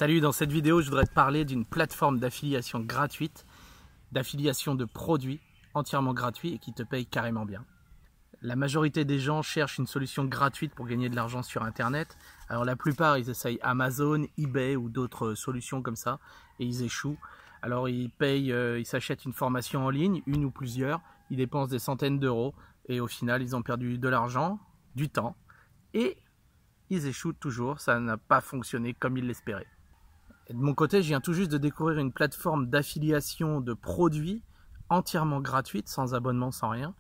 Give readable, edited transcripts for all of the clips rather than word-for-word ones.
Salut, dans cette vidéo, je voudrais te parler d'une plateforme d'affiliation gratuite, d'affiliation de produits entièrement gratuits et qui te paye carrément bien. La majorité des gens cherchent une solution gratuite pour gagner de l'argent sur Internet. Alors la plupart, ils essayent Amazon, eBay ou d'autres solutions comme ça et ils échouent. Alors ils payent, ils s'achètent une formation en ligne, une ou plusieurs, ils dépensent des centaines d'euros et au final, ils ont perdu de l'argent, du temps et ils échouent toujours. Ça n'a pas fonctionné comme ils l'espéraient. Et de mon côté, je viens tout juste de découvrir une plateforme d'affiliation de produits entièrement gratuite, sans abonnement, sans rien,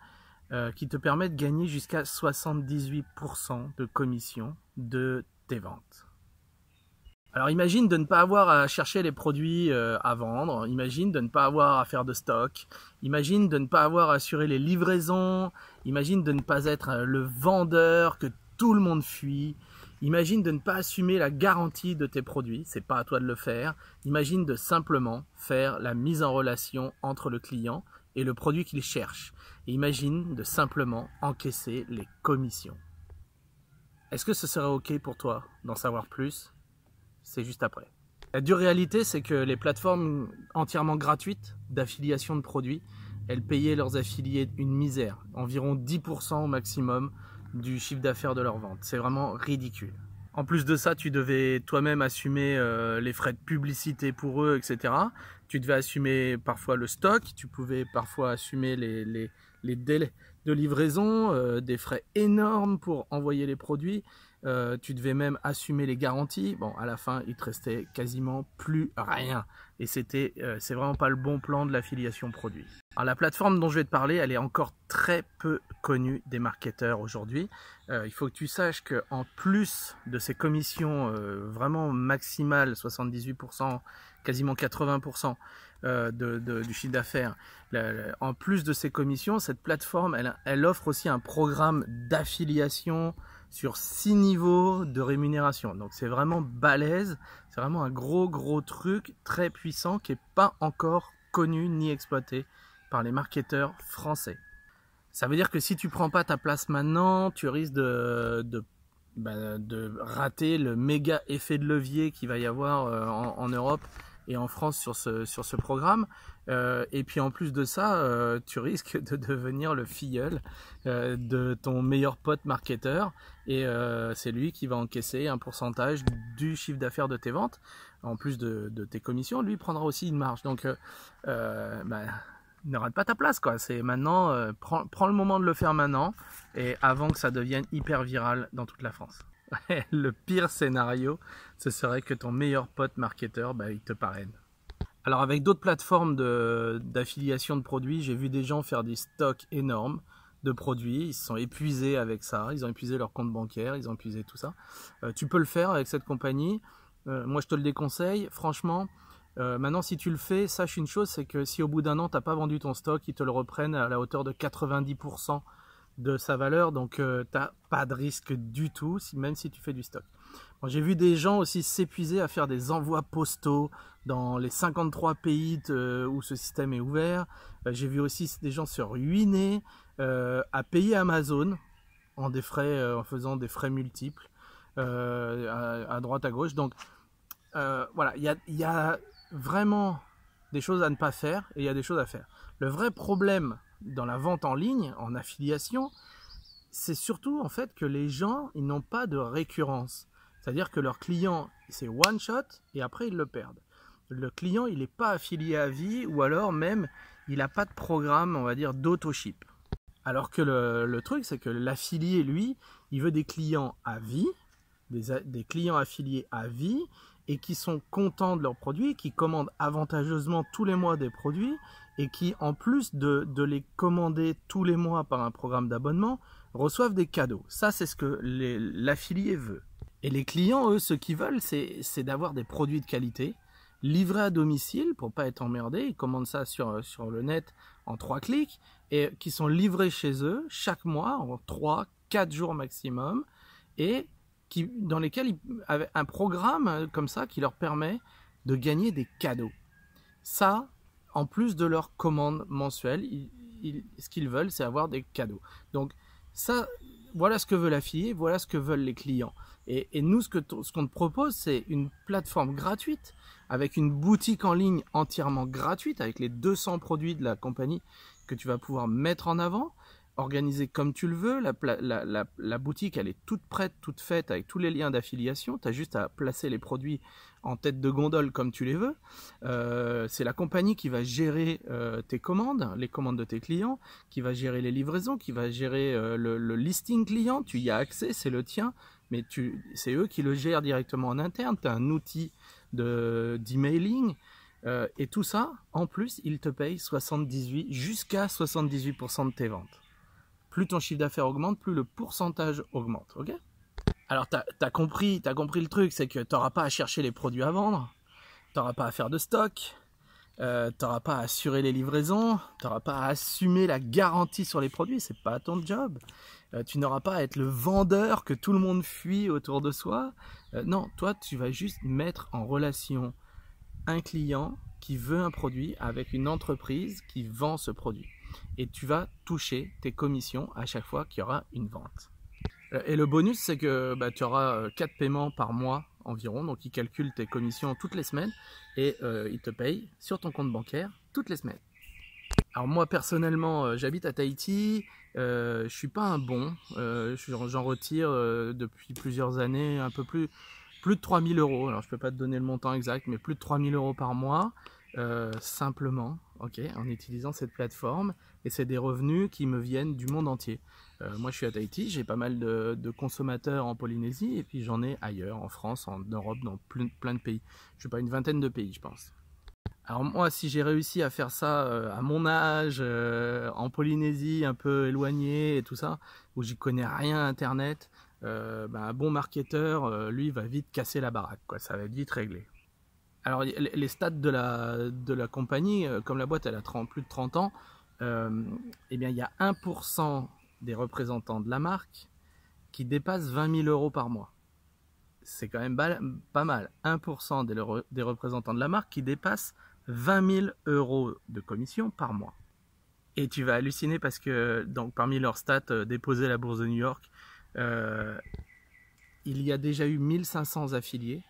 qui te permet de gagner jusqu'à 78% de commission de tes ventes. Alors imagine de ne pas avoir à chercher les produits à vendre, imagine de ne pas avoir à faire de stock, imagine de ne pas avoir à assurer les livraisons, imagine de ne pas être le vendeur que tout le monde fuit. Imagine de ne pas assumer la garantie de tes produits, c'est pas à toi de le faire. Imagine de simplement faire la mise en relation entre le client et le produit qu'il cherche. Et imagine de simplement encaisser les commissions. Est-ce que ce serait OK pour toi d'en savoir plus? C'est juste après. La dure réalité, c'est que les plateformes entièrement gratuites d'affiliation de produits, elles payaient leurs affiliés une misère, environ 10% au maximum du chiffre d'affaires de leur vente. C'est vraiment ridicule. En plus de ça, tu devais toi-même assumer les frais de publicité pour eux, etc. Tu devais assumer parfois le stock, tu pouvais parfois assumer les délais de livraison, des frais énormes pour envoyer les produits. Tu devais même assumer les garanties. Bon, à la fin, il te restait quasiment plus rien. Et c'est vraiment pas le bon plan de l'affiliation produit. Alors, la plateforme dont je vais te parler, elle est encore très peu connue des marketeurs aujourd'hui. Il faut que tu saches qu'en plus de ces commissions vraiment maximales, 78%, quasiment 80% du chiffre d'affaires, en plus de ces commissions, cette plateforme, elle offre aussi un programme d'affiliation sur 6 niveaux de rémunération. Donc c'est vraiment balèze, c'est vraiment un gros truc très puissant qui n'est pas encore connu ni exploité par les marketeurs français. Ça veut dire que si tu prends pas ta place maintenant, tu risques de rater le méga effet de levier qu'il va y avoir en Europe et en France sur ce programme. Et puis en plus de ça, tu risques de devenir le filleul de ton meilleur pote marketeur et c'est lui qui va encaisser un pourcentage du chiffre d'affaires de tes ventes. En plus de tes commissions, lui prendra aussi une marge. Donc ne rate pas ta place, quoi. C'est maintenant, prends le moment de le faire maintenant et avant que ça devienne hyper viral dans toute la France. Le pire scénario, ce serait que ton meilleur pote marketeur, il te parraine. Alors avec d'autres plateformes d'affiliation de produits, j'ai vu des gens faire des stocks énormes de produits, ils se sont épuisés avec ça, ils ont épuisé leur compte bancaire, ils ont épuisé tout ça. Tu peux le faire avec cette compagnie, moi je te le déconseille, franchement. Maintenant si tu le fais, sache une chose, c'est que si au bout d'un an tu n'as pas vendu ton stock, ils te le reprennent à la hauteur de 90% de sa valeur, donc tu n'as pas de risque du tout, même si tu fais du stock. Bon, j'ai vu des gens aussi s'épuiser à faire des envois postaux dans les 53 pays où ce système est ouvert. J'ai vu aussi des gens se ruiner à payer Amazon en faisant des frais multiples à droite à gauche. Donc voilà, il y a vraiment des choses à ne pas faire et il y a des choses à faire. Le vrai problème dans la vente en ligne, en affiliation, c'est surtout en fait que les gens, ils n'ont pas de récurrence. C'est-à-dire que leur client, c'est one shot et après ils le perdent. Le client, il n'est pas affilié à vie ou alors même, il n'a pas de programme, on va dire, d'auto-ship. Alors que le truc, c'est que l'affilié, lui, il veut des clients à vie, des clients affiliés à vie et qui sont contents de leurs produits, qui commandent avantageusement tous les mois des produits et qui, en plus de les commander tous les mois par un programme d'abonnement, reçoivent des cadeaux. Ça, c'est ce que l'affilié veut. Et les clients, eux, ce qu'ils veulent, c'est d'avoir des produits de qualité, livrés à domicile pour pas être emmerdés. Ils commandent ça sur le net en 3 clics et qui sont livrés chez eux chaque mois en 3-4 jours maximum et dans lesquels ils avaient un programme comme ça qui leur permet de gagner des cadeaux. Ça, en plus de leur commande mensuelle, ce qu'ils veulent, c'est avoir des cadeaux. Donc ça, voilà ce que veut l'affilié, voilà ce que veulent les clients. Et nous, ce qu'on te propose, c'est une plateforme gratuite, avec une boutique en ligne entièrement gratuite, avec les 200 produits de la compagnie que tu vas pouvoir mettre en avant, organiser comme tu le veux. La boutique, elle est toute prête, toute faite, avec tous les liens d'affiliation. Tu as juste à placer les produits en tête de gondole comme tu les veux. C'est la compagnie qui va gérer tes commandes, les commandes de tes clients, qui va gérer les livraisons, qui va gérer le listing client. Tu y as accès, c'est le tien, mais c'est eux qui le gèrent directement en interne. Tu as un outil d'emailing. Et tout ça, en plus, ils te payent jusqu'à 78% de tes ventes. Plus ton chiffre d'affaires augmente, plus le pourcentage augmente. Ok ? Alors, t'as compris le truc, c'est que tu n'auras pas à chercher les produits à vendre, tu n'auras pas à faire de stock, tu n'auras pas à assurer les livraisons, tu n'auras pas à assumer la garantie sur les produits, c'est pas ton job. Tu n'auras pas à être le vendeur que tout le monde fuit autour de soi. Non, toi, tu vas juste mettre en relation un client qui veut un produit avec une entreprise qui vend ce produit. Et tu vas toucher tes commissions à chaque fois qu'il y aura une vente. Et le bonus, c'est que tu auras 4 paiements par mois environ. Donc, ils calculent tes commissions toutes les semaines et ils te payent sur ton compte bancaire toutes les semaines. Alors moi, personnellement, j'habite à Tahiti. Je suis pas un bon. J'en retire depuis plusieurs années un peu plus de 3000 euros. Alors, je peux pas te donner le montant exact, mais plus de 3000 euros par mois. Simplement, en utilisant cette plateforme, et c'est des revenus qui me viennent du monde entier. Moi je suis à Tahiti, j'ai pas mal de consommateurs en Polynésie, et puis j'en ai ailleurs, en France, en Europe, dans plein de pays. Je sais pas, une vingtaine de pays, je pense. Alors moi, si j'ai réussi à faire ça à mon âge, en Polynésie, un peu éloigné et tout ça, où j'y connais rien à Internet, un bon marketeur, lui, va vite casser la baraque, quoi. Ça va être vite réglé. Alors, les stats de la compagnie, comme la boîte elle a plus de 30 ans, eh bien, il y a 1% des représentants de la marque qui dépassent 20 000 euros par mois. C'est quand même pas mal. 1% des représentants de la marque qui dépassent 20 000 euros de commission par mois. Et tu vas halluciner parce que donc, parmi leurs stats déposées à la bourse de New York, il y a déjà eu 1500 affiliés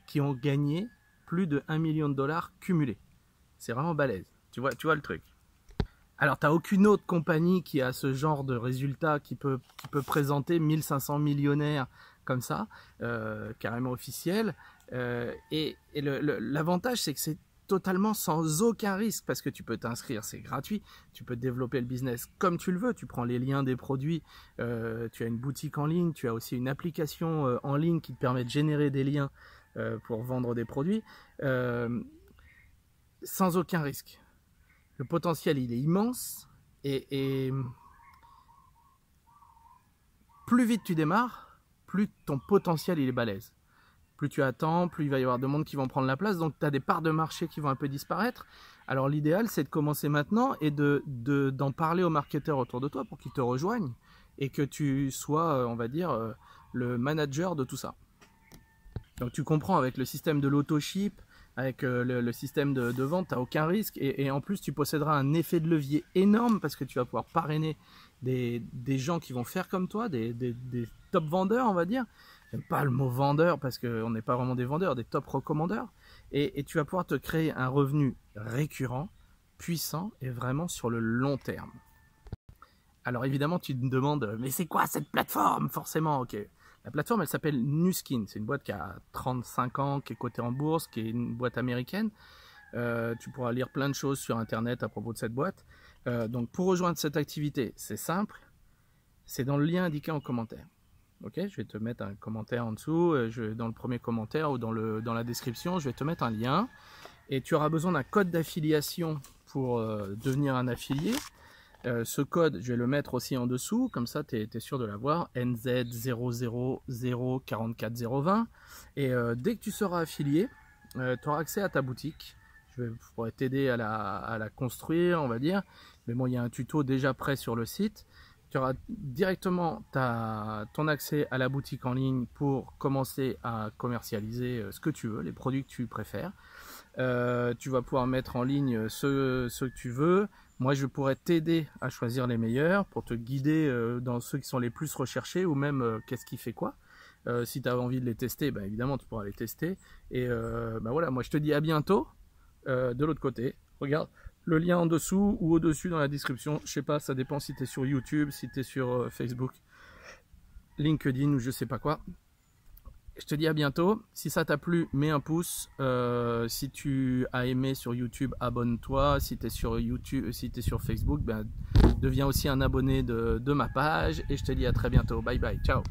qui ont gagné plus de 1 million de dollars cumulés. C'est vraiment balèze. Tu vois le truc. Alors, tu n'as aucune autre compagnie qui a ce genre de résultat qui peut présenter 1500 millionnaires comme ça, carrément officiel. Et l'avantage, c'est que c'est totalement sans aucun risque parce que tu peux t'inscrire, c'est gratuit. Tu peux développer le business comme tu le veux. Tu prends les liens des produits, tu as une boutique en ligne, tu as aussi une application en ligne qui te permet de générer des liens pour vendre des produits sans aucun risque. Le potentiel, il est immense et plus vite tu démarres, plus ton potentiel il est balèze. Plus tu attends, plus il va y avoir de monde qui vont prendre la place, donc tu as des parts de marché qui vont un peu disparaître. Alors l'idéal, c'est de commencer maintenant et d'en parler aux marketeurs autour de toi pour qu'ils te rejoignent et que tu sois, on va dire, le manager de tout ça. Donc tu comprends, avec le système de l'auto-ship, avec le système de vente, tu n'as aucun risque et en plus tu posséderas un effet de levier énorme parce que tu vas pouvoir parrainer des gens qui vont faire comme toi, des top vendeurs, on va dire. J'aime pas le mot vendeur parce qu'on n'est pas vraiment des vendeurs, des top recommandeurs. Et tu vas pouvoir te créer un revenu récurrent, puissant et vraiment sur le long terme. Alors évidemment tu te demandes, mais c'est quoi cette plateforme? Forcément, ok. La plateforme, elle s'appelle Nuskin. C'est une boîte qui a 35 ans, qui est cotée en bourse, qui est une boîte américaine. Tu pourras lire plein de choses sur Internet à propos de cette boîte. Donc, pour rejoindre cette activité, c'est simple. C'est dans le lien indiqué en commentaire. Ok, je vais te mettre un commentaire en dessous. Dans le premier commentaire ou dans la description, je vais te mettre un lien. Et tu auras besoin d'un code d'affiliation pour devenir un affilié. Ce code, je vais le mettre aussi en dessous, comme ça tu es sûr de l'avoir, NZ00044020. Et dès que tu seras affilié, tu auras accès à ta boutique. Je pourrais t'aider à la construire, on va dire. Mais bon, il y a un tuto déjà prêt sur le site. Tu auras directement ton accès à la boutique en ligne pour commencer à commercialiser ce que tu veux, les produits que tu préfères. Tu vas pouvoir mettre en ligne ceux que tu veux. Moi, je pourrais t'aider à choisir les meilleurs pour te guider dans ceux qui sont les plus recherchés ou même qu'est-ce qui fait quoi. Si tu as envie de les tester, bah, évidemment tu pourras les tester. Et bah, voilà, moi je te dis à bientôt de l'autre côté. Regarde le lien en dessous ou au-dessus dans la description. Je sais pas, ça dépend si tu es sur YouTube, si tu es sur Facebook, LinkedIn ou je sais pas quoi. Je te dis à bientôt. Si ça t'a plu, mets un pouce. Si tu as aimé sur YouTube, abonne-toi. Si tu es sur YouTube, si tu es sur Facebook, ben, deviens aussi un abonné de ma page. Et je te dis à très bientôt. Bye bye. Ciao.